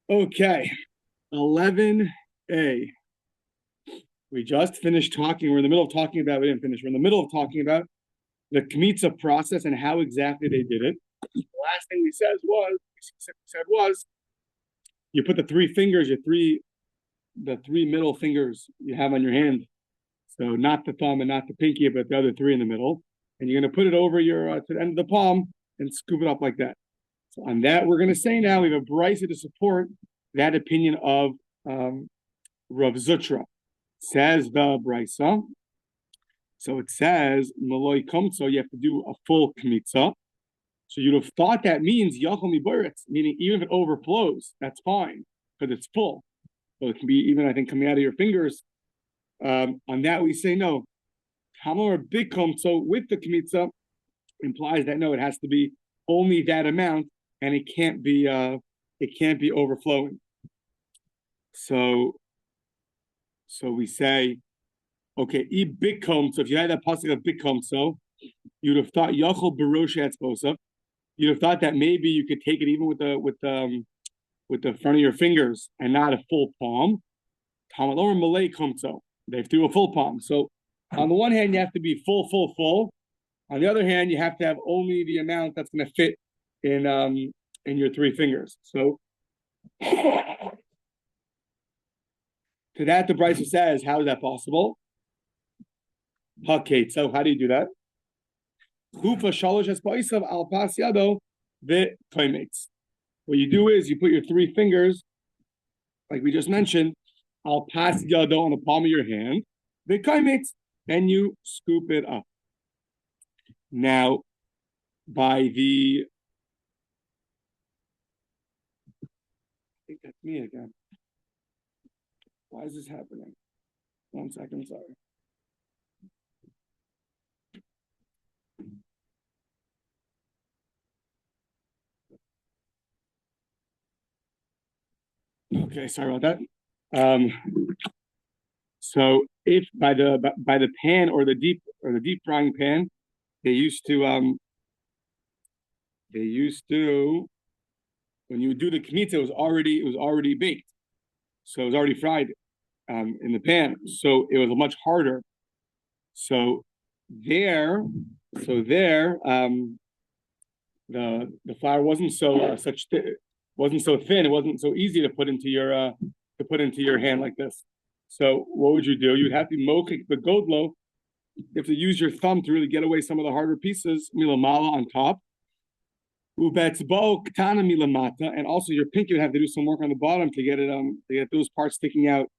Okay, 11a. We just finished talking. We're in the middle of talking about. We didn't finish. We're in the middle of talking about the kmitza process and how exactly they did it. The last thing we said was you put the three fingers, the three middle fingers you have on your hand. So not the thumb and not the pinky, but the other three in the middle. And you're going to put it over your to the end of the palm and scoop it up like that. So on that, we're going to say now we have a brisa to support that opinion of Rav Zutra. Says the brisa. So it says maloi komtso, you have to do a full kmitza. So you'd have thought that means yachol miboretz, meaning even if it overflows, that's fine because it's full. So it can be even, I think, coming out of your fingers. On that, we say no. Hamor big komtso with the kmitza implies that no, it has to be only that amount, and it can't be overflowing. So we say, okay, e big komtso. If you had that pasuk of big komtso, you'd have thought yachol barosha etzbosa. You'd have thought that maybe you could take it even with the front of your fingers and not a full palm. Tamalor malay komtso. They threw a full palm. So on the one hand, you have to be full. On the other hand, you have to have only the amount that's going to fit in your three fingers. So to that, the brisa says, how is that possible? Okay, so how do you do that? What you do is you put your three fingers, like we just mentioned, al pas yado on the palm of your hand, and you scoop it up. Now, I think that's me again. Why is this happening? 1 second, sorry. Okay, sorry about that. So if by the pan or the deep frying pan, they used to when you do the kmitza, it was already baked, so it was already fried in the pan, so it was much harder. So there, the flour wasn't so wasn't so thin. It wasn't so easy to put into your hand like this. So what would you do? You'd have to mokik the godlo. You have to use your thumb to really get away some of the harder pieces, milamala on top. Ubetzbo katana milamata, and also your pinky would have to do some work on the bottom to get those parts sticking out,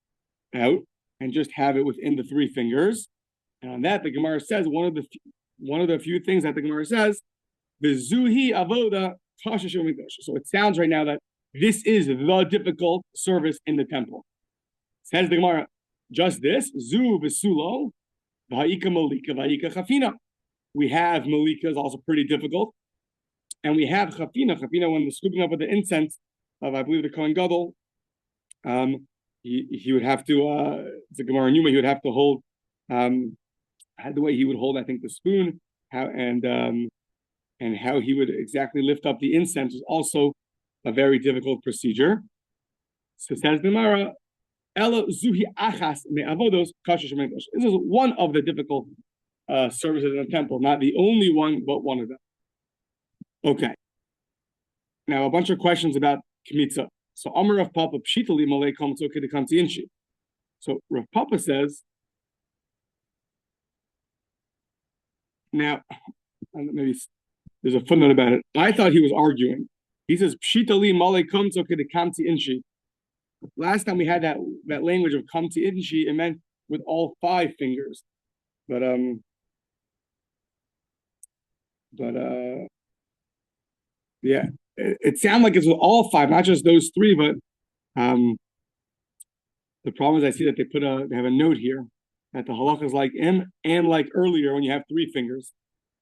and just have it within the three fingers. And on that, the Gemara says one of the few things that the Gemara says, Vizuhi avoda kasha shel mikdash. So it sounds right now that this is the difficult service in the temple. Says the Gemara, just this, zu v'sulo, v'ha'ika malika, v'ha'ika chafina. We have malika is also pretty difficult. And we have chafina. Chafina, when the scooping up with the incense of, I believe, the Kohen Gadol, he would have to, it's a Gemara in Yomey, he would have to hold, the way he would hold, I think, the spoon, and how he would exactly lift up the incense was also a very difficult procedure. So says the Gemara, this is one of the difficult services in the temple, not the only one, but one of them. Okay. Now a bunch of questions about kmitza. So Amar Rav Papa pshitali malei komtzo kedekamti inshi. So Rav Papa says, now maybe there's a footnote about it. I thought he was arguing. He says pshitali malei komtzo kedekamti inshi. Last time we had that language of kamti inshi, it meant with all five fingers. But yeah, it sounded like it's with all five, not just those three. But the problem is I see that they have a note here that the halacha is like M and like earlier when you have three fingers,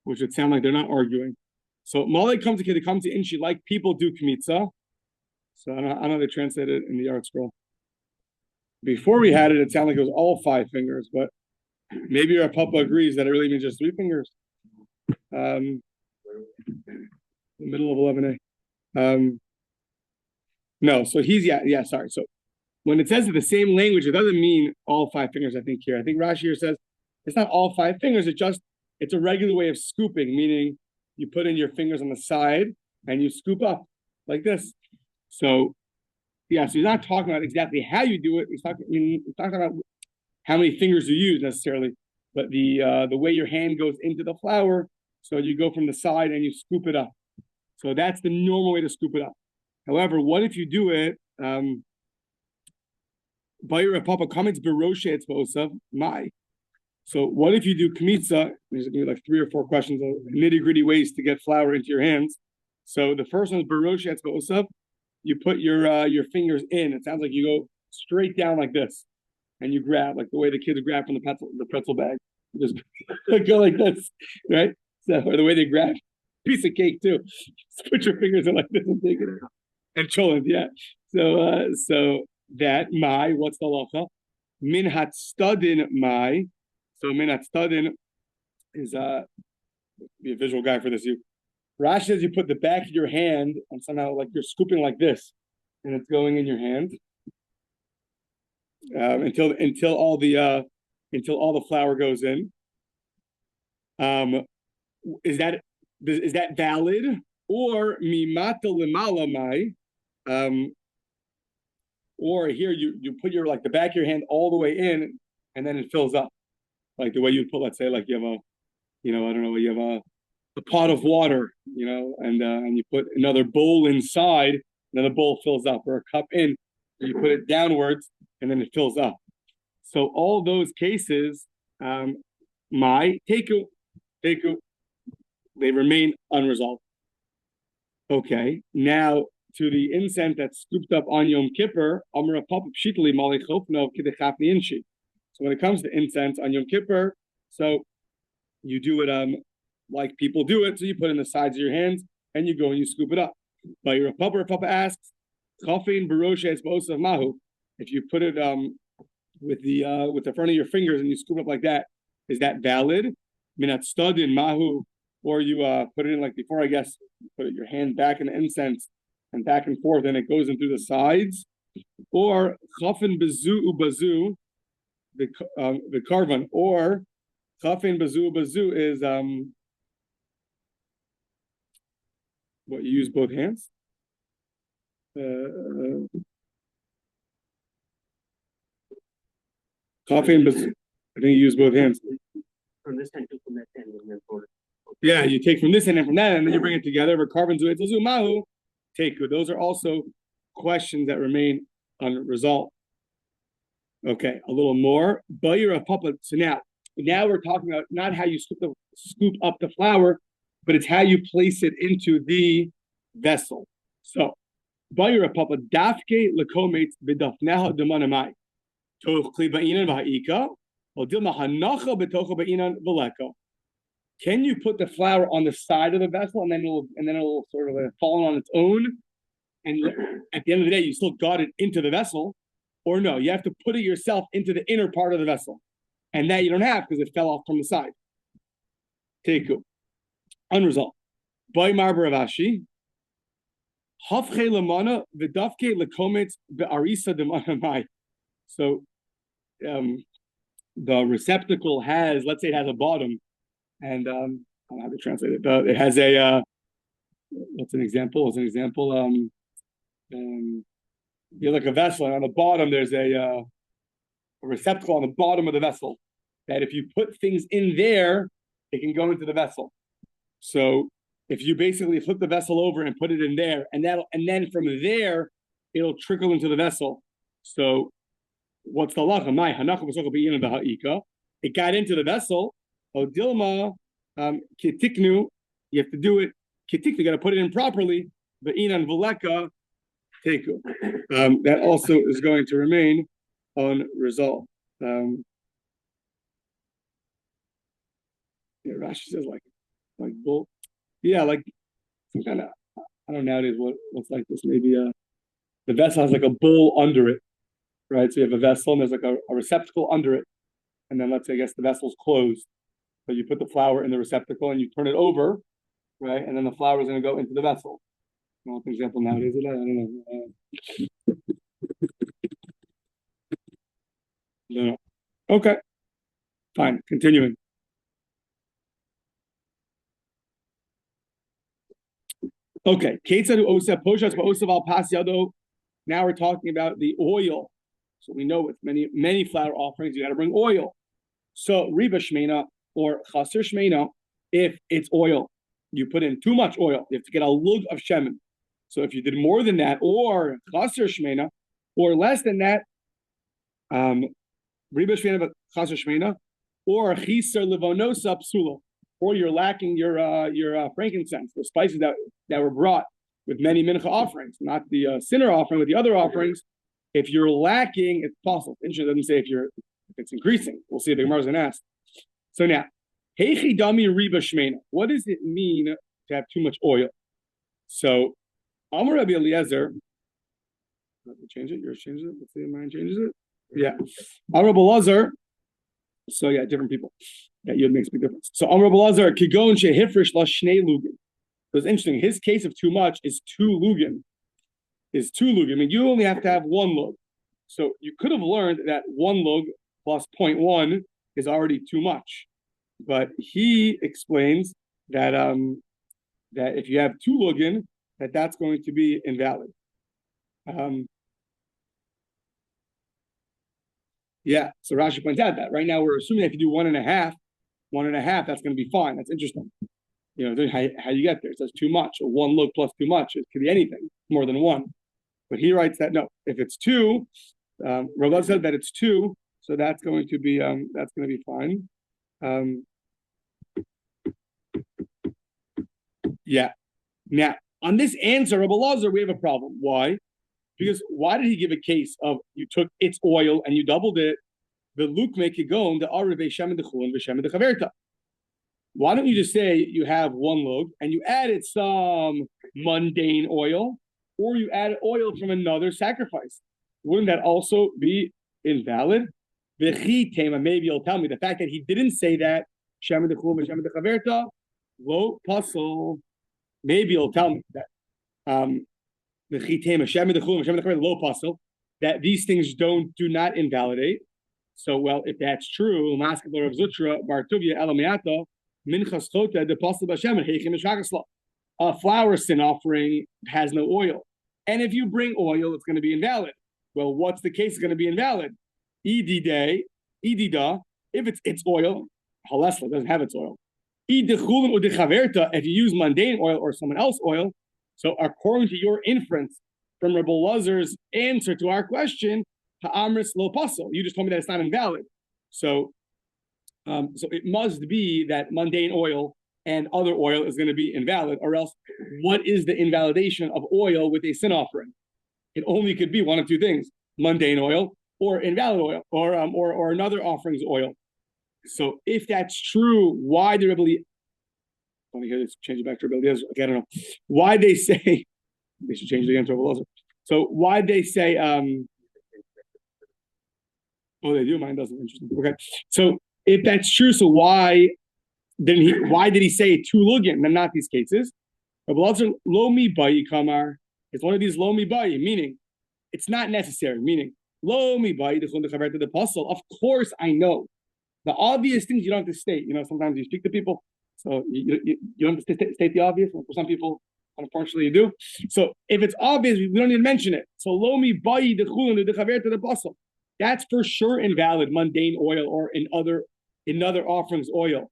which would sound like they're not arguing. So malei kamti kedekamti inshi, like people do kmitza. So I don't know how they translate it in the Art Scroll. Before we had it, it sounded like it was all five fingers, but maybe our Papa agrees that it really means just three fingers. The middle of 11a. No, so sorry. So when it says the same language, it doesn't mean all 5 fingers, I think here. I think Rashi here says it's not all 5 fingers, it's a regular way of scooping, meaning you put in your fingers on the side and you scoop up like this. So so he's not talking about exactly how you do it. He's talking about how many fingers you use necessarily, but the way your hand goes into the flour, so you go from the side and you scoop it up. So that's the normal way to scoop it up. However, what if you do it? Bayra Papa comments Baroshe it's my. So what if you do kmitza? There's gonna be like 3 or 4 questions of nitty-gritty ways to get flour into your hands. So the first one is Baroshe it's you put your fingers in. It sounds like you go straight down like this, and you grab like the way the kids grab from the pretzel bag. You just go like this, right? So, or the way they grab a piece of cake too. Just put your fingers in like this and take it out. And cholent, yeah. So that my, what's the halacha? Min hatstadin my. So min hatstadin is be a visual guy for this. Rashi says you put the back of your hand and somehow like you're scooping like this, and it's going in your hand until all the flour goes in. Is that valid? Or mimata limala mai? Or here you put your like the back of your hand all the way in, and then it fills up, like the way you'd put, let's say, like you have you have a pot of water, and you put another bowl inside, and then the bowl fills up, or a cup in, and you put it downwards, and then it fills up. So all those cases, my teku, they remain unresolved. Okay, now to the incense that's scooped up on Yom Kippur, so when it comes to incense on Yom Kippur, so you do it like people do it. So you put it in the sides of your hands and you go and you scoop it up. But your Papa asks, if you put it with the front of your fingers and you scoop it up like that, is that valid? Minat stadin mahu, or you put it in like before, I guess, put your hand back in the incense and back and forth, and it goes in through the sides, or chafin bazu ubazu, the karvan, or chafin bazu ubazu is what you use both hands. Chafin bazu, I think you use both hands. From this end to from that end, and then forward. Yeah, you take from this end and from that, and then you bring it together. But karvan zu etzazu mahu teku. Those are also questions that remain unresolved. Okay, a little more. Bayra papa. So now we're talking about not how you scoop up the flour, but it's how you place it into the vessel. So bayra papa dafke lekomet b'dafneha demanamai toch kli ba'inan v'ha'ika odil mahanacha b'tocha ba'inan v'leko. Can you put the flour on the side of the vessel and then it'll sort of fall on its own? And at the end of the day, you still got it into the vessel, or no? You have to put it yourself into the inner part of the vessel, and that you don't have because it fell off from the side. Teku, unresolved. By Marbar Ravashi, hafche lemana v'dafke lekometz be'arisa demana mai. So, the receptacle has, let's say, it has a bottom. And I don't know how to translate it. It has a what's an example? You have like a vessel, and on the bottom there's a receptacle on the bottom of the vessel. That if you put things in there, it can go into the vessel. So if you basically flip the vessel over and put it in there, and then from there it'll trickle into the vessel. So what's the halacha? My hanacha b'socha b'yinan v'ha'ika. It got into the vessel. Odilma kitiknu, you have to do it. Kitiknu, you got to put it in properly. But inan v'leka teku. That also is going to remain unresolved. Rashi says like bull. Yeah, like some kind of, I don't know nowadays what's like this. Maybe the vessel has like a bowl under it, right? So you have a vessel and there's like a receptacle under it, and then let's say I guess the vessel's closed. So you put the flour in the receptacle and you turn it over, right? And then the flour is going to go into the vessel. I don't know what the example nowadays is. I don't know. No. Okay. Fine. Continuing. Okay. Now we're talking about the oil. So we know with many flour offerings, you got to bring oil. So riba shmeina or chaser shmeina, if it's oil, you put in too much oil, you have to get a lug of shemen. So if you did more than that, or chaser shmeina, or less than that, riba shmeina chaser shmeina, or chiser levonosa psula, or you're lacking your frankincense, the spices that were brought with many mincha offerings, not the sinner offering, with the other offerings. If you're lacking, it's possible. Interesting, it doesn't say if it's increasing. We'll see if the Gemara is going to ask. So now, heichi dami riba shmeina. What does it mean to have too much oil? So, Amar Rabbi Eliezer. Let me change it. Yours changes it. Let's see if mine changes it. Yeah. Amar Rabbi Eliezer. So yeah, different people. Yeah, yud makes a big difference. So Amar Rabbi Eliezer kigon shehifresh la shnei lugin. So it's interesting. His case of too much is two lugin. I mean, you only have to have one lug. So you could have learned that one lug plus 0.1 is already too much. But he explains that that if you have two lugin, that's going to be invalid. Yeah, so Rashi points out that right now we're assuming that if you do 1.5, that's going to be fine. That's interesting. You know, how you get there. It says too much, or one lug plus too much. It could be anything more than one. But he writes that no, if it's two, Rav said that it's two, so that's going to be fine. Yeah. Now on this answer, Rabbi Lazar, we have a problem. Why? Because why did he give a case of you took its oil and you doubled it? The Luke make it go the Arve Shem and the Chulin v'Shem and the Chaverta. Why don't you just say you have one lug and you added some mundane oil, or you added oil from another sacrifice? Wouldn't that also be invalid? Maybe you'll tell me the fact that he didn't say that Shem and the Chulin v'Shem and the Chaverta lo pasol. Maybe you'll tell me that that these things do not invalidate. So, well, if that's true, a flour sin offering has no oil, and if you bring oil, it's going to be invalid. Well, what's the case? It's going to be invalid. Edida, if it's oil, halesla doesn't have its oil. If you use mundane oil or someone else's oil, so according to your inference from Rabbi Lazar's answer to our question, ha'amris lo pasol, you just told me that it's not invalid. So it must be that mundane oil and other oil is going to be invalid, or else what is the invalidation of oil with a sin offering? It only could be one of two things: mundane oil or invalid oil, or another offering's oil. So if that's true, why the Rebbe? Let me hear this. Change it back to Rebbe. Okay, I don't know why they say they should change it again to Rebbe Lazar. So why they say? Oh, they do. Mine doesn't. Interesting. Okay. So if that's true, so why did he say two lugin and not these cases? Rebbe Lazar lo mi bayi kamar. It's one of these lo mi bayi, meaning it's not necessary. Meaning lo mi bayi the apostle. Of course, I know. The obvious things you don't have to state. You know, sometimes you speak to people, so you don't have to state the obvious. For some people, unfortunately, you do. So if it's obvious, we don't need to mention it. So lomi bayi dechulin dechaver to the apostle. That's for sure invalid, mundane oil or in other offerings oil.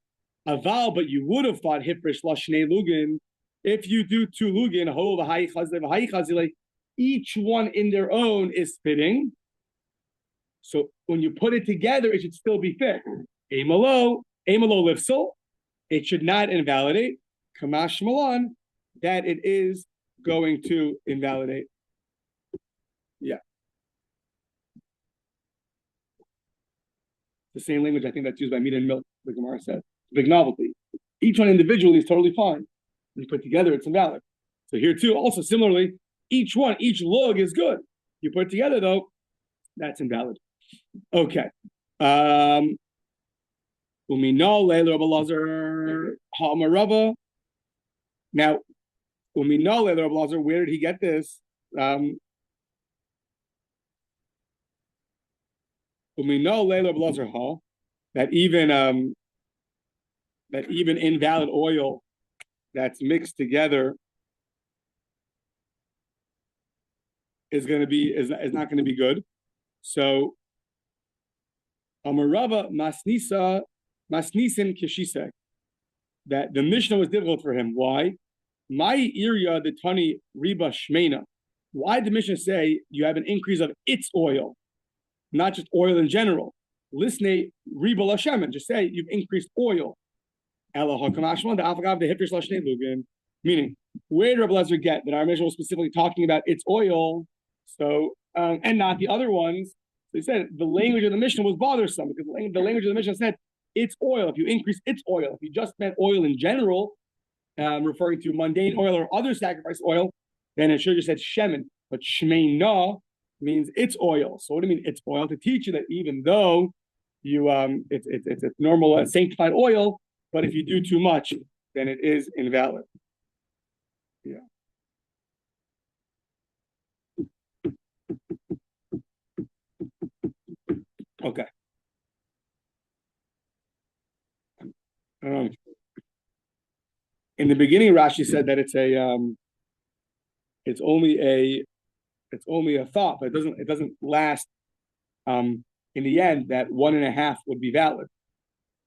Aval, but you would have thought hifresh lashnei lugin. If you do two lugin, ho v'hayi chazile, each one in their own is fitting. So when you put it together, it should still be fit. Amalo lifsel, it should not invalidate. Kamash malan, that it is going to invalidate. Yeah. The same language I think that's used by meat and milk, the Gemara said. Big novelty. Each one individually is totally fine. When you put together, it's invalid. So here too, also similarly, each lug is good. You put it together though, that's invalid. Okay. Now, where did he get this? we know that even invalid oil that's mixed together is not going to be good. So Amarava Masnisin Kishisek, that the Mishnah was difficult for him. Why? My Irya the Tani Riba Shmena. Why did the Mishnah say you have an increase of its oil, not just oil in general? Listen, Riba Lashemen, just say you've increased oil. Meaning, where did Rabbi Gleizer get that our Mishnah was specifically talking about its oil? So, and not the other ones. So he said the language of the Mishnah was bothersome because the language of the Mishnah said it's oil. If you increase its oil, if you just meant oil in general, referring to mundane oil or other sacrifice oil, then it should have just said shemen. But shmeina means it's oil. So what do you mean it's oil? To teach you that even though you it's a normal sanctified oil, but if you do too much, then it is invalid. Yeah. Okay. In the beginning, Rashi said that it's only a thought, but it doesn't last. In the end, that 1.5 would be valid.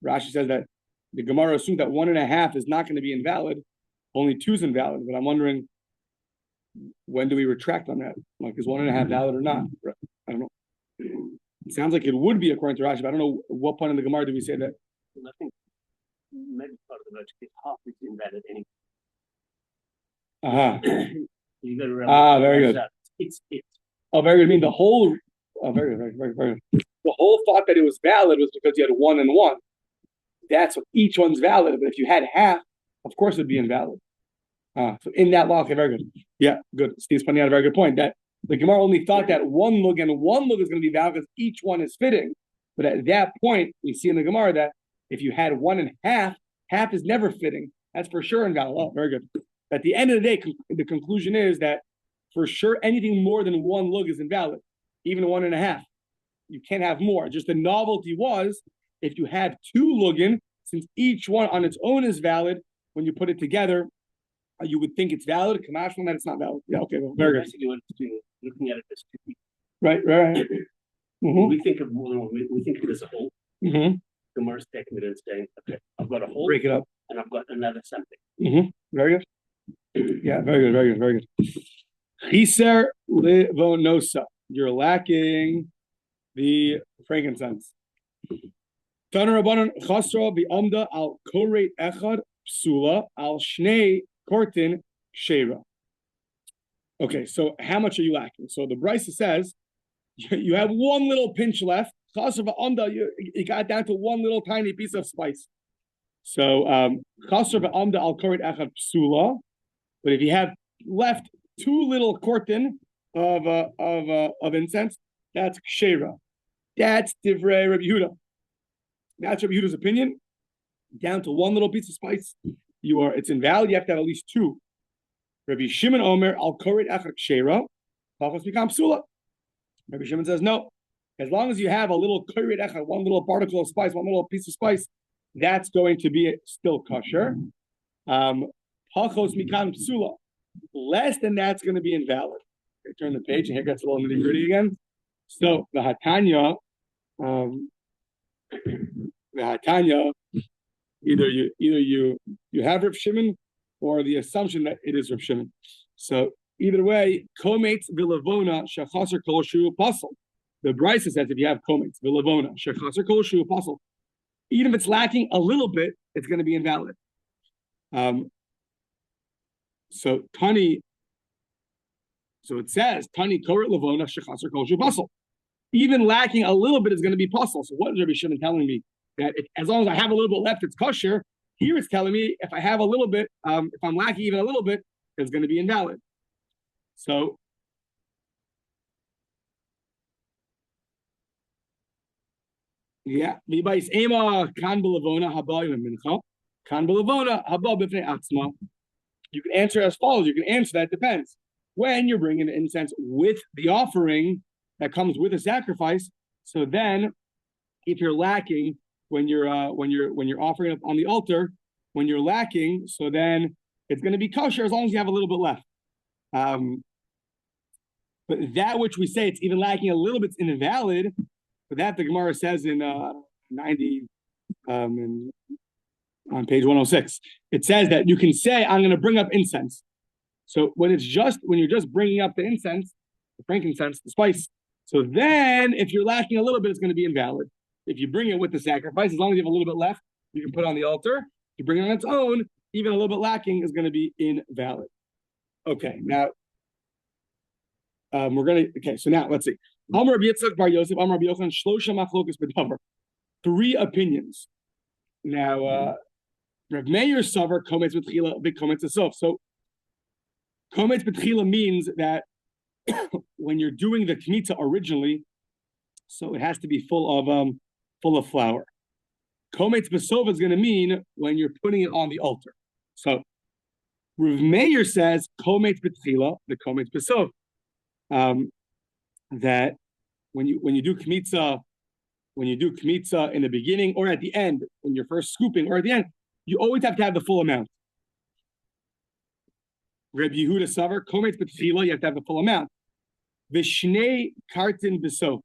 Rashi says that the Gemara assumed that 1.5 is not going to be invalid, only 2 is invalid. But I'm wondering, when do we retract on that? Like, is 1.5 valid or not? I don't know. It sounds like it would be according to Rashi, but I don't know what point in the Gemara do we say that. I think maybe part of the logic is half is invalid anyway. You got to remember. Very good. It's. Oh, very good. I mean, the whole. Oh, very good, very good. The whole thought that it was valid was because you had 1 and 1. That's what each one's valid. But if you had half, of course it'd be invalid. So in that law, okay, very good. Yeah, good. Steve's pointing out a very good point. That the Gemara only thought that 1 lug and 1 lug is going to be valid because each one is fitting. But at that point, we see in the Gemara that if you had 1.5, half is never fitting. That's for sure invalid. Oh, very good. At the end of the day, the conclusion is that for sure anything more than 1 lug is invalid, even 1.5. You can't have more. Just the novelty was if you had 2 lugin, since each one on its own is valid, when you put it together, you would think it's valid. Kamashman that it's not valid. Yeah, okay, well, very good. Basically, what it's doing, looking at it as 2 people. Right. Mm-hmm. We think of it as a whole. Mm-hmm. Gemara's taking it and saying, okay, I've got a whole, break it up, and I've got another something. Mm-hmm. Very good. Yeah, very good. Chiser levonosa. You're lacking the frankincense. Tana Rabbanan chasra bi'amda al koreit echad psula al shnei kortin sheira. Okay, so how much are you lacking? So the Brisa says you have 1 little pinch left. Chasra bi'amda, you got down to 1 little tiny piece of spice. So chasra bi'amda al koreit echad psula. But if you have left 2 little kortin of incense, that's ksheira. That's divrei Rabbi Yehuda. That's Rabbi Yehuda's opinion. Down to 1 little piece of spice, it's invalid. You have to have at least 2. Rabbi Shimon Omer al koret echad ksheira, pachos become psula. Rabbi Shimon says no. As long as you have a little koret echad, 1 little particle of spice, 1 little piece of spice, that's going to be still kosher. Pachos mikam psula. Less than that's going to be invalid. Okay, turn the page, and here gets a little nitty gritty again. So the Hatanya, either you have Rav Shimon or the assumption that it is Rav Shimon. So either way, kometz vilavona shechaser kol shu pasal. The Brisa says if you have kometz vilavona shechaser kol shu pasal, even if it's lacking a little bit, it's going to be invalid. So it says Tani koret lavona shechaser kol shu pasal. Even lacking a little bit is going to be puzzle. So what is Rabbi Shimon telling me? That as long as I have a little bit left, it's kosher. Here it's telling me if I have a little bit, if I'm lacking even a little bit, it's going to be invalid. So yeah, you can answer as follows. You can answer that depends. When you're bringing the incense with the offering that comes with a sacrifice, So then, if you're lacking when you're offering up on the altar, when you're lacking, so then it's going to be kosher as long as you have a little bit left. But that which we say it's even lacking a little bit is invalid. But that the Gemara says in 90 on page 106, it says that you can say I'm going to bring up incense. So when you're just bringing up the incense, the frankincense, the spice. So then, if you're lacking a little bit, it's going to be invalid. If you bring it with the sacrifice, as long as you have a little bit left, you can put it on the altar. If you bring it on its own, even a little bit lacking is going to be invalid. Okay, now so now let's see. Amar Rabbi Yitzchak bar Yosef, Amar Rabbi Yochanan, Shlosha machlokas b'davar. 3 opinions. Now, Rav Meir Savar comments with Chila, big comments itself. So, comments with Chila means that when you're doing the kmitza originally, so it has to be full of flour. Kometz besov is going to mean when you're putting it on the altar. So Rav Meir says kometz betchila, the kometz besov, that when you do kmitza in the beginning or at the end, when you're first scooping or at the end, you always have to have the full amount. Reb Yehuda Savar kometz betchila, you have to have the full amount. Vishnei kartin besov.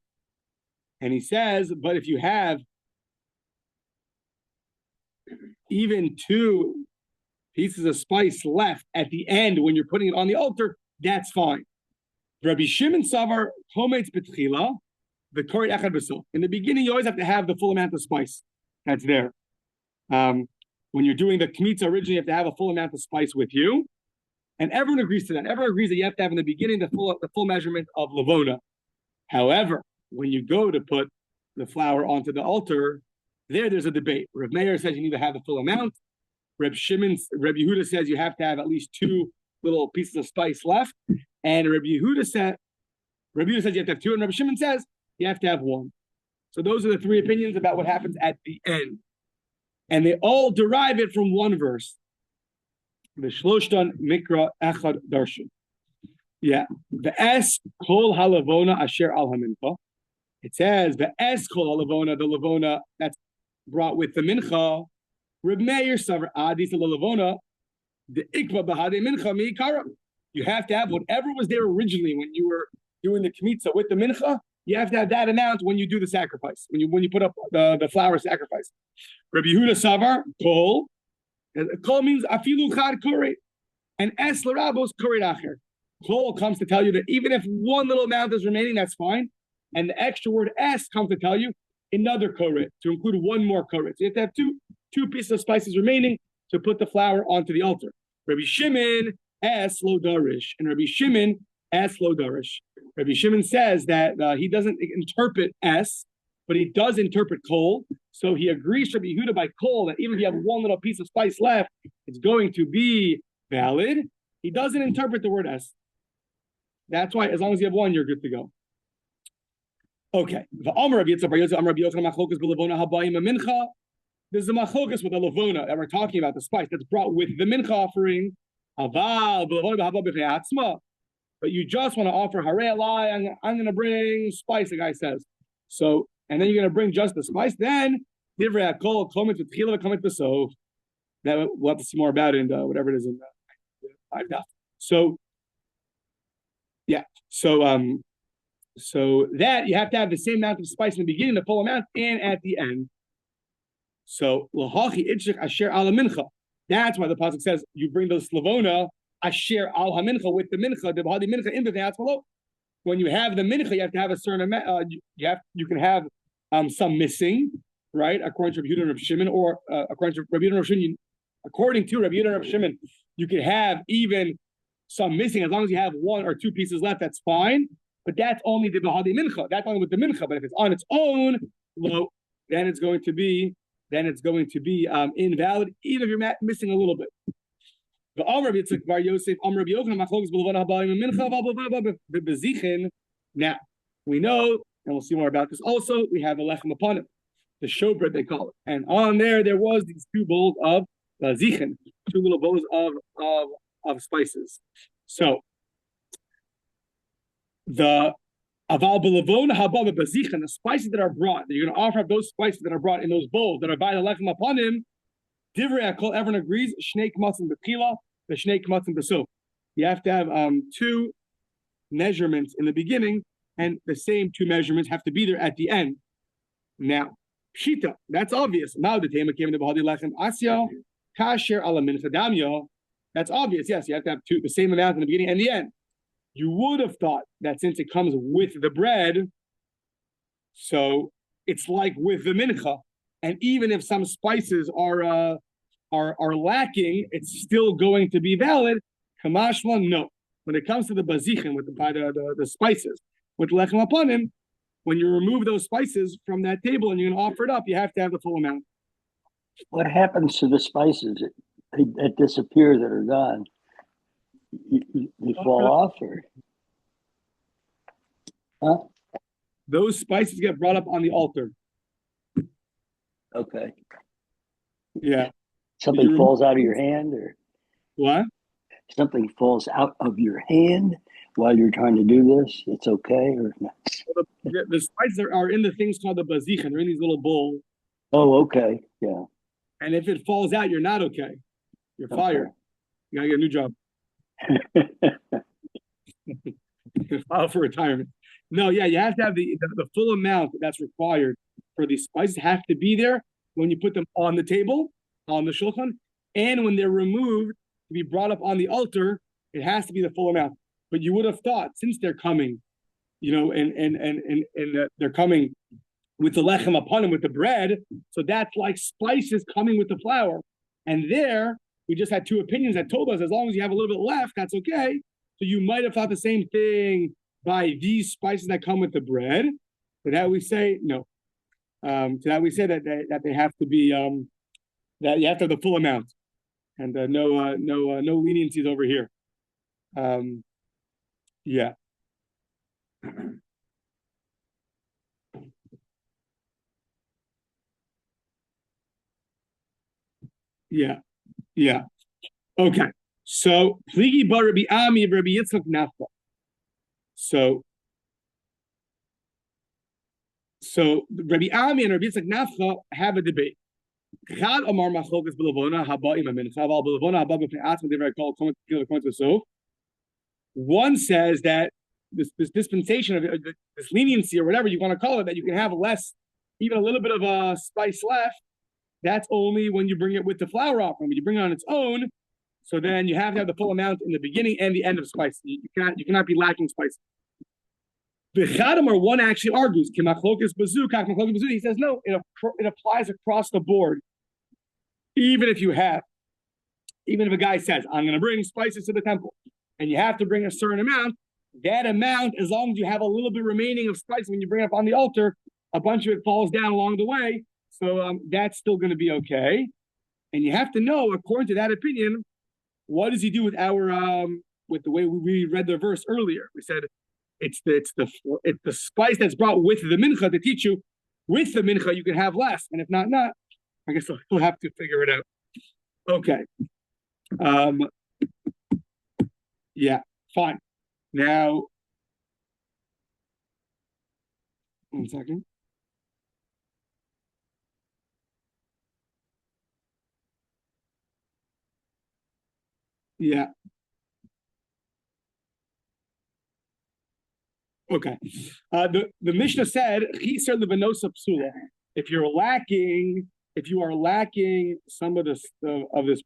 And he says, but if you have even 2 pieces of spice left at the end when you're putting it on the altar, that's fine. Rabbi Shimon Savar kometz betchila, the koret echad besov. In the beginning, you always have to have the full amount of spice that's there. When you're doing the kmitza originally, you have to have a full amount of spice with you. And everyone agrees to that. Everyone agrees that you have to have in the beginning the full measurement of levona. However, when you go to put the flour onto the altar, there's a debate. Rav Meir says you need to have the full amount. Reb Yehuda says you have to have at least 2 little pieces of spice left. And Reb Yehuda says you have to have 2, and Reb Shimon says you have to have 1. So those are the 3 opinions about what happens at the end. And they all derive it from one verse. The Shloshtan Mikra Echad Darshan. Yeah. The Es Kol Halavona Asher Al Hamincha. It says the Es Kol Halavona, the Lavona that's brought with the Mincha. Reb Meir Savar Adis Lavona, the Ikva Bahade Mincha Miikara. You have to have whatever was there originally when you were doing the Kmitza with the Mincha. You have to have that amount when you do the sacrifice, when you put up the flour sacrifice. Rabbi Yehuda Savar Kol. Kol means afilu chad koret, and es l'rabos koret acher. Kol comes to tell you that even if 1 little amount is remaining, that's fine. And the extra word es comes to tell you another koret, to include 1 more koret. So you have to have two pieces of spices remaining to put the flour onto the altar. Rabbi Shimon es lo darish, and Rabbi Shimon es lo darish. Rabbi Shimon says that he doesn't interpret es, but he does interpret kol. So he agrees Rabbi Yehuda by kol that even if you have 1 little piece of spice left, it's going to be valid. He doesn't interpret the word es. That's why as long as you have 1, you're good to go. Okay. There's a machlokas with the lavona that we're talking about, the spice that's brought with the mincha offering. But you just want to offer harei alai, I'm going to bring spice, the guy says. So, and then you're going to bring just the spice. Then, divrei hakol komet v'tchila v'komet b'sov. That we'll have to see more about in whatever it is in 5 daf. So, yeah. So that you have to have the same amount of spice in the beginning, the full amount, and at the end. So l'hachi itchich asher al mincha. That's why the pasuk says you bring the slavona asher al hamincha with the mincha, the b'hadi mincha in the below. When you have the mincha, you have to have a certain amount. You can have some missing, right? According to Rabbi Yehuda and Rabbi Shimon, or according to Rabbi Yehuda and Rabbi Shimon, you can have even some missing as long as you have 1 or 2 pieces left. That's fine, but that's only the b'hadi mincha. That's only with the mincha. But if it's on its own, then it's going to be invalid, even if you're missing a little bit. The Amr Yitzchak bar Yosef, Amr Rabbi Yochanan, machlokas b'levana habayim mincha v'bezichen. Now we know, and we'll see more about this. Also, we have a lechem upon it, the showbread they call it, and on there was these 2 bowls of zichen, 2 little bowls of spices. So the Aval belavona haba bebazichan, the spices that are brought, that you're going to offer up those spices that are brought in those bowls that are by the lechem upon him. Divrei akol, everyone agrees. Shnei kmatzim b'chila, the shnei kmatzim b'suf. You have to have two measurements in the beginning, and the same two measurements have to be there at the end. Now, pshita, that's obvious. Now the tema came in the bahadi lechem asya kasher ala mincha damya. That's obvious. Yes, you have to have the same amount in the beginning and the end. You would have thought that since it comes with the bread, so it's like with the mincha, and even if some spices are lacking, it's still going to be valid. Kamashma, no. When it comes to the bazichin with the spices with lechem upon him, when you remove those spices from that table and you're going to offer it up, you have to have the full amount. What happens to the spices that disappear, that are gone? They fall off, or those spices get brought up on the altar. Okay. Yeah. Something falls out of your hand, or what? Something falls out of your hand while you're trying to do this. It's okay, or not? Well, the spices are in the things called the bazichin. They're in these little bowls. Oh, okay. Yeah. And if it falls out, you're not okay. You're fired. You gotta get a new job. File for retirement. No, yeah, you have to have the full amount that's required for these spices have to be there when you put them on the table, on the shulchan, and when they're removed to be brought up on the altar, it has to be the full amount. But you would have thought, since they're coming, and they're coming with the lechem upon them, with the bread, so that's like spices coming with the flour. And there, we just had two opinions that told us as long as you have a little bit left, that's okay. So you might have thought the same thing by these spices that come with the bread. To that we say no. To that we say that they have to be that you have to have the full amount, and no leniencies over here. Yeah. Yeah. Okay. So pligi bar Rabbi Ami Rabbi Yitzchak Nafla. So Rabbi Ami and Rabbi Yitzchak Nafla have a debate. One says that this dispensation of this leniency or whatever you want to call it, that you can have less, even a little bit of a spice left. That's only when you bring it with the flour offering. When you bring it on its own, so then you have to have the full amount in the beginning and the end of spice. You cannot be lacking spice. The Chadamar one actually argues, he says no, it applies across the board. Even if a guy says, I'm going to bring spices to the temple, and you have to bring a certain amount, that amount, as long as you have a little bit remaining of spice when you bring it up on the altar, a bunch of it falls down along the way, so that's still going to be okay. And you have to know, according to that opinion, what does he do with with the way we read the verse earlier? We said it's the spice that's brought with the mincha to teach you. With the mincha, you can have less, and if not, I guess we'll have to figure it out. Okay. Yeah, fine. Now, 1 second. Yeah. Okay. The Mishnah said, if you are lacking some of this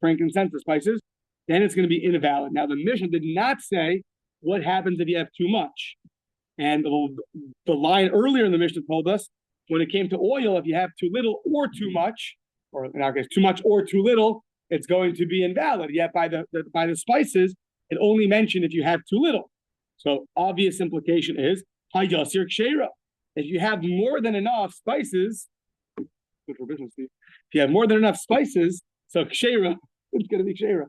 frankincense, the spices, then it's going to be invalid. Now, the Mishnah did not say what happens if you have too much. And the line earlier in the Mishnah told us, when it came to oil, if you have too little or too much, or in our case, too much or too little, it's going to be invalid. Yet by the spices, it only mentioned if you have too little. So obvious implication is hayasir ksheira. If you have more than enough spices, good for business, Steve. If you have more than enough spices, so ksheira, it's going to be ksheira.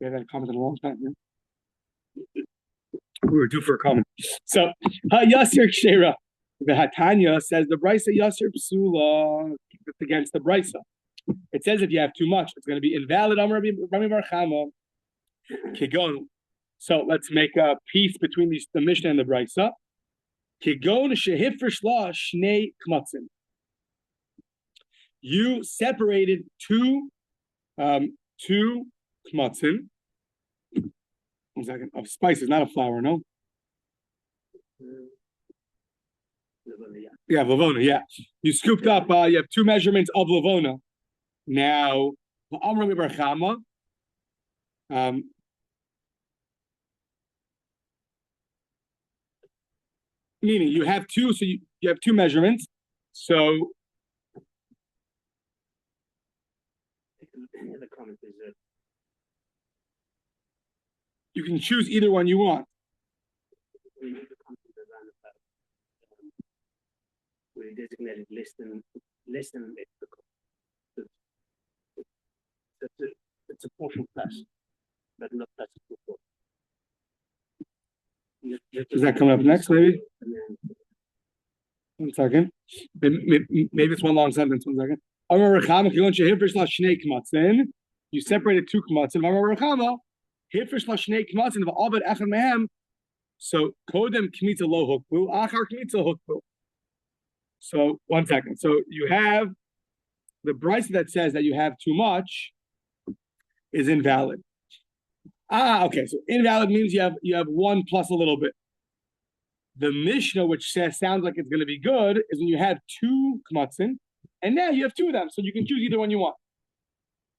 We haven't commented in a long time. Yeah? We were due for a comment. So hayasir ksheira. The Hatanya says the brisa yasir psula. It's against the brisa. It says if you have too much, it's going to be invalid. Rami Bar Chama. Kigon. So let's make a peace between the Mishnah and the brisa. Kigon shehifresh la shnei kmatzin. You separated two kmatzin. 1 second, of spices, not of flour, no? Yeah, lavona, yeah. You scooped up, you have 2 measurements of lavona. Now, meaning you have 2, so you have 2 measurements. So the comment is that you can choose either one you want. We designated less than it's a portion plus, but not plus before. Is that coming up next, maybe? 1 second. Maybe it's one long sentence. 1 second. You separated 2 kmatzin. So kodem kmitza lo hukbu, achar kmitza hukbu. So 1 second. So you have the brisa that says that you have too much is invalid. Okay. So invalid means you have 1 plus a little bit. The Mishnah, which sounds like it's going to be good, is when you have 2 kmatzin, and now you have 2 of them, so you can choose either one you want.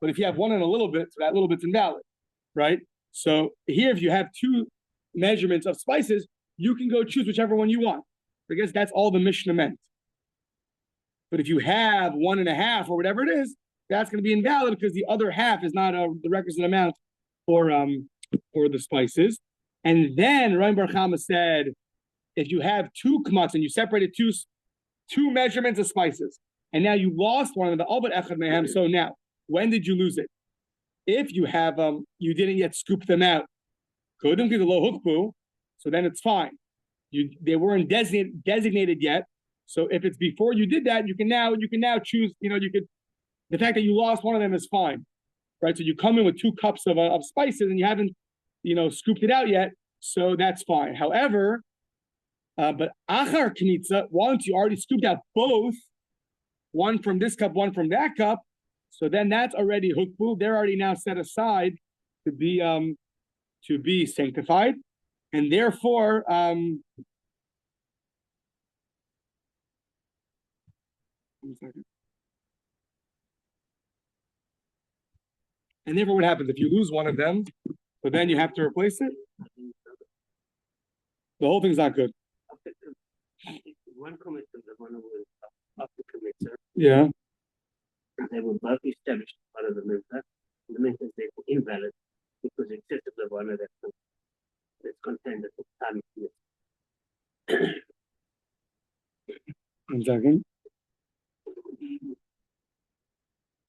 But if you have 1 and a little bit, so that little bit's invalid, right? So here, if you have 2 measurements of spices, you can go choose whichever one you want. I guess that's all the Mishnah meant. But if you have 1.5 or whatever it is, that's going to be invalid because the other half is not the requisite amount for the spices. And then Rabbi Bar Chama said, if you have 2 kmatzin, you separated two measurements of spices, and now you lost one of the albert echad mehem. So now, when did you lose it? If you have you didn't yet scoop them out, kodem ki lo hukbu, so then it's fine. They weren't designated yet. So if it's before you did that, you can now choose. The fact that you lost one of them is fine, right? So you come in with 2 cups of spices and you haven't scooped it out yet, so that's fine. However, but achar knitza, once you already scooped out both, one from this cup, one from that cup, so then that's already hukbu. They're already now set aside to be sanctified, and therefore and therefore what happens if you lose one of them? So then you have to replace it. The whole thing's not good. One comment from the one who was up the committee. Yeah. They were both established part of the minhag. The minhag is therefore invalid because excessive the one that's contained at the time of the 1 second.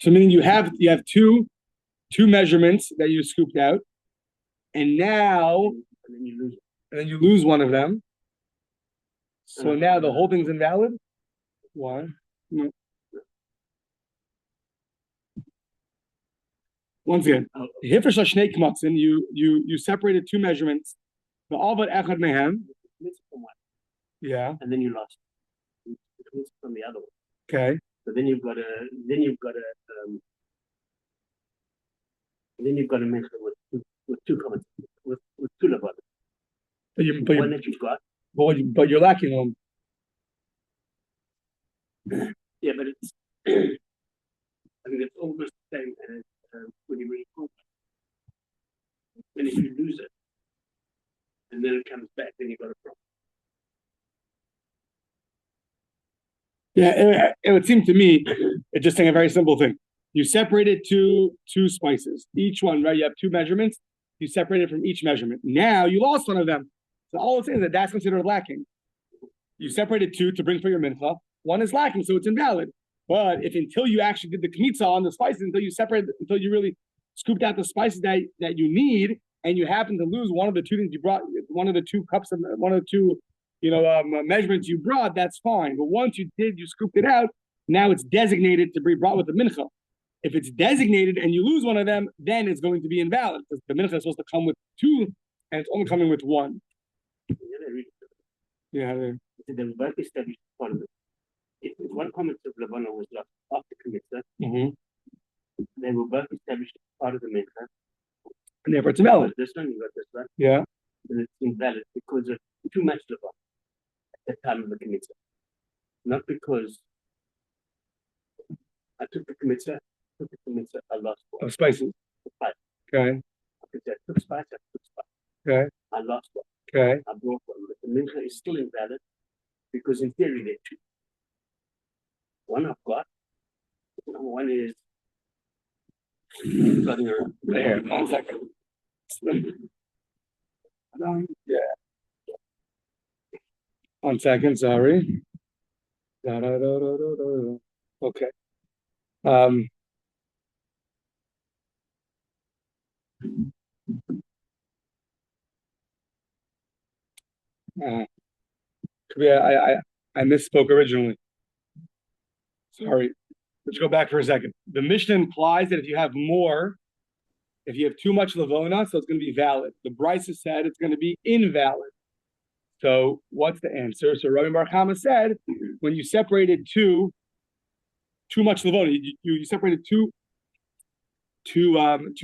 So meaning you have 2 measurements that you scooped out, and now and then you lose one of them. So now the whole thing's invalid. Why? No. Once again, hifresh shnei kmatzin. You separated 2 measurements. The alvat echad mehem. Yeah. And then you lost it from the other one. Okay. So then you've got a mix with 2 comments with 2 lavadas. One that you've got. But you're lacking them. Yeah, but it's I think it's almost the same as when you read it. And if you lose it, and then it comes back, then you've got a problem. Yeah, it would seem to me it's just saying a very simple thing. You separated two spices, each one, right? You have 2 measurements. You separated from each measurement. Now you lost one of them. So all it's saying is that's considered lacking. You separated 2 to bring for your mincha. One is lacking, so it's invalid. But if until you actually did the kmitza on the spices, until you really scooped out the spices that you need, and you happen to lose one of the 2 things you brought, one of the 2 cups of one of the 2 measurements you brought, that's fine. But once you scooped it out, now it's designated to be brought with the mincha. If it's designated and you lose one of them, then it's going to be invalid because the mincha is supposed to come with 2 and it's only coming with 1. Yeah. So they were both established part of it. If one comment of Levana was lost after Kmitza, they were both established as part of the Menachos. And therefore it's invalid. This one, you got this one. Yeah. And it's invalid because of too much Levana at the time of the Kmitza. Not because I took the Kmitza, I lost one. Of spices. Spice. Okay. I took spice, Okay. I lost one. Okay. I brought one. But the Menachos is still invalid because in theory they're two. One I've got, one is flooding around. There. 1 second. Yeah. 1 second. Sorry. Okay. I misspoke originally. Sorry. Let's go back for a second. The Mishnah implies that if you have too much Lavona, so it's going to be valid. The Brisa said it's going to be invalid. So what's the answer? So Rabbi Bar Chama said, when you separated too much Lavona, you separated two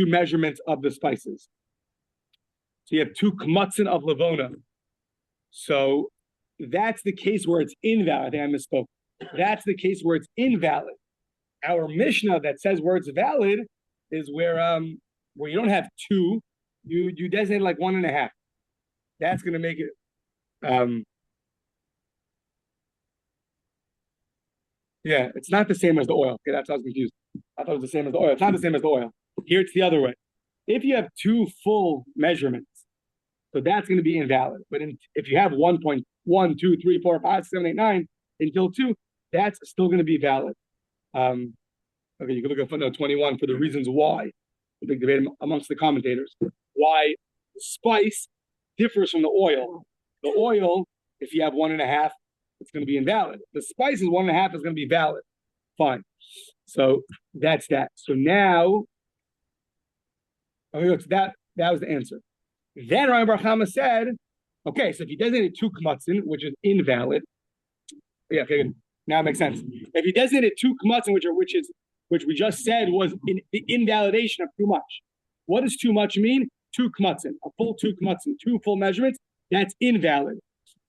measurements of the spices. So you have 2 kmutzin of Lavona. So that's the case where it's invalid. I think I misspoke. That's the case where it's invalid. Our Mishnah that says where it's valid is where you don't have 2, you designate like 1.5. That's going to make it. Yeah, it's not the same as the oil. Okay, that's how I was confused. I thought it was the same as the oil. It's not the same as the oil. Here it's the other way. If you have 2 full measurements, so that's going to be invalid. But if you have 1.1, 2, 3, 4, 5, 7, 8, 9 until 2, that's still going to be valid. Okay, you can look at footnote 21 for the reasons why. The big debate amongst the commentators. Why spice differs from the oil. The oil, if you have 1.5, it's going to be invalid. The spice is 1.5 is going to be valid. Fine. So that's that. So now, that was the answer. Then Rabbi Bar Chama said, okay, so if you designate 2 kmutzin, which is invalid, yeah, okay, good. Now it makes sense. If you designated 2 kmutzin, which we just said was the invalidation of too much. What does too much mean? 2 kmutzin, a full 2 kmutzin, 2 full measurements. That's invalid.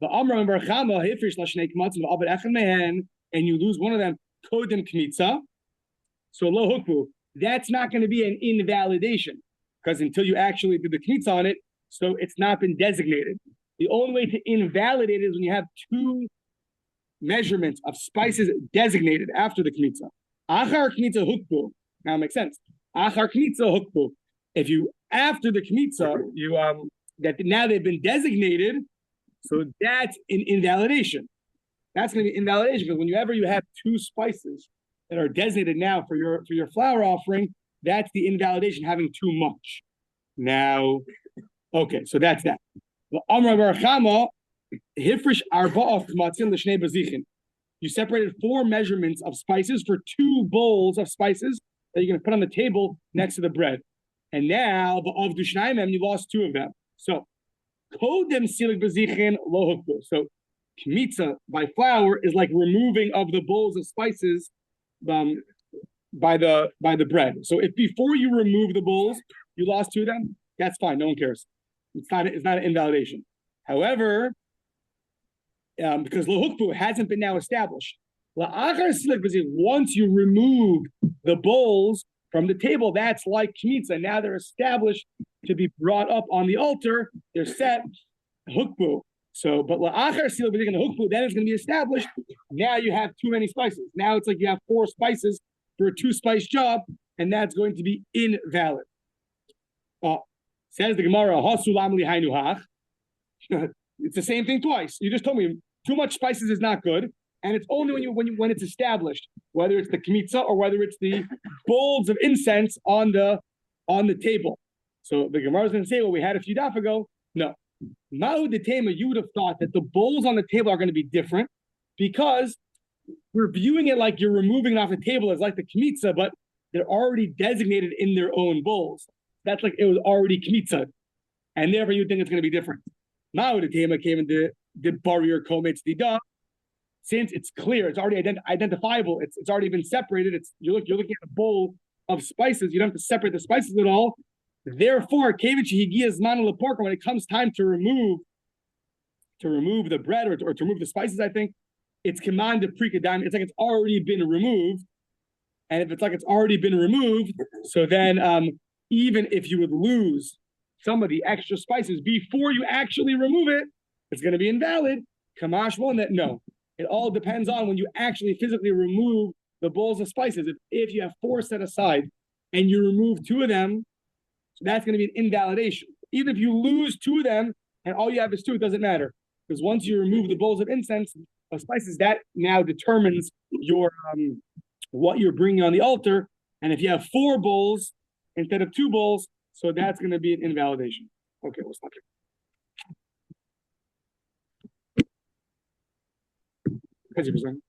The Amra Bar Chama hifrish lashnei kmutzin v'abed echad mehen, and you lose one of them. Kodem kmitza. So lo hukbu. That's not going to be an invalidation because until you actually do the kmitza on it, so it's not been designated. The only way to invalidate it is when you have 2 measurements of spices designated after the kmitza. Achar kmitza hukbu. Now it makes sense. Achar kmitza hukbu. If you after the kmitza, that now they've been designated, so that's an invalidation. That's going to be invalidation because whenever you have 2 spices that are designated now for your flour offering, that's the invalidation, having too much. Now, okay, so that's that. The Amra Bar Chama hifrish arba'af kmatzin l'shnei bazichin. You separated 4 measurements of spices for 2 bowls of spices that you're going to put on the table next to the bread. And now, ba'av dushnayim, you lost 2 of them. So, kodem silik bazichin lo hukbu. So, kmitza by flour is like removing of the bowls of spices by the bread. So, if before you remove the bowls, you lost 2 of them, that's fine. No one cares. It's not an invalidation. However, because lo hukbu hasn't been now established. Once you remove the bowls from the table, that's like kmitza. Now they're established to be brought up on the altar. They're set hukbu. So, but la'achar silik b'zichin hukbu, then it's going to be established. Now you have too many spices. Now it's like you have 4 spices for a 2-spice job, and that's going to be invalid. Says the Gemara, hasulam li hainuhach. It's the same thing twice. You just told me too much spices is not good, and it's only when it's established, whether it's the kmitza or whether it's the bowls of incense on the table. So the Gemara is going to say, well, we had a few daf ago. No, Ma'u de Tema, you would have thought that the bowls on the table are going to be different because we're viewing it like you're removing it off the table as like the kmitza, but they're already designated in their own bowls. That's like it was already kmitza, and therefore you think it's going to be different. Ma'u de Tema came into the barrier kometz dida, since it's clear, it's already identifiable, it's already been separated. You're looking at a bowl of spices. You don't have to separate the spices at all. Therefore, when it comes time to remove the bread or to remove the spices, I think it's command of prikadam. It's like it's already been removed. And if it's like it's already been removed, so then even if you would lose some of the extra spices before you actually remove it, it's going to be invalid. Kamash one that no. It all depends on when you actually physically remove the bowls of spices. If you have 4 set aside and you remove 2 of them, so that's going to be an invalidation. Even if you lose 2 of them and all you have is 2, it doesn't matter. Because once you remove the bowls of incense, of spices, that now determines your what you're bringing on the altar. And if you have 4 bowls instead of 2 bowls, so that's going to be an invalidation. Okay, we'll stop here. 50%.